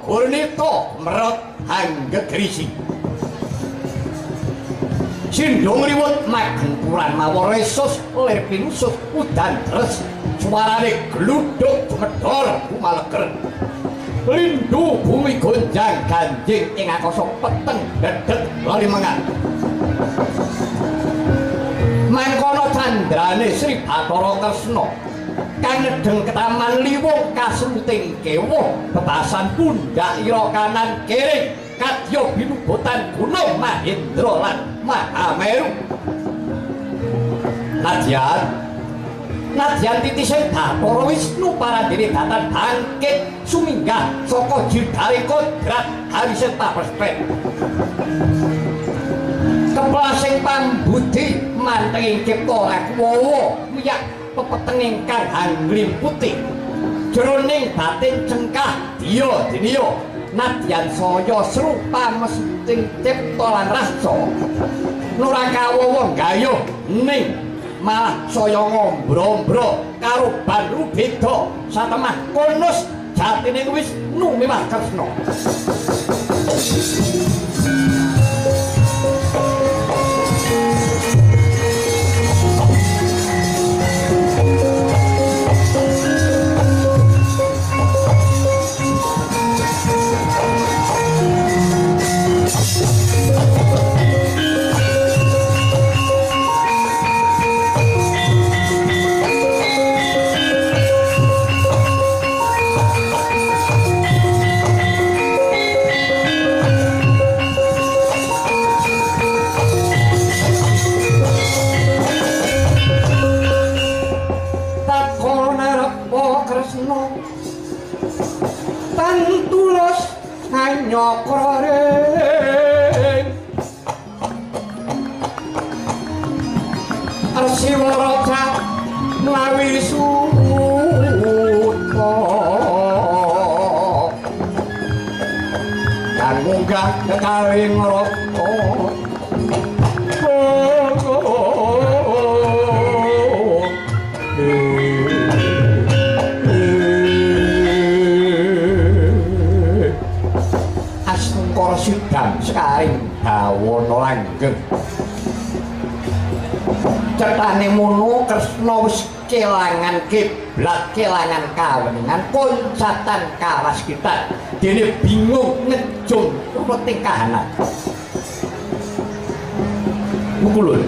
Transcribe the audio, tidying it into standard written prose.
Gurnito merot Anggegrisi Sindung riwut magenturan mawar resus lir pinusus udan deres suarane gluduk medhor kumaleger lindu bumi gonjang ganjing ing akasa peteng dedeg lalimengan mangkono candrane Sri Bathara Kresna kang nedeng ketaman liwung kasruting kewuh bebasan pundak ira kanan kiring kadya binubutan Gunung Mahendra lan Mahameru nadyan titising Bathara Wisnu parandene datan bangkit suminggah saka jidare kodrat harising paprespet keplasing pambudi mantenging cipta lakwawa miyak pepeteng ingkang angglimputi jroning batin cengkah diya diniya nadyan saya srupa mesthing cipta lan rasa nurakawawa gayuh ning malah saya ngombro-ombro karo banru beda satemah konus jatine Wisnu miwah Kresna nyokroring Arsiwa Raja Nawi Suta kang munggah kekaring rata sidang sekaring dawana langgeng cetane mono Kresna wis kelangan kiblat kelangan kaweningan koncatan kawaskitan dene bingung ngejung ruweting kahanan mukulun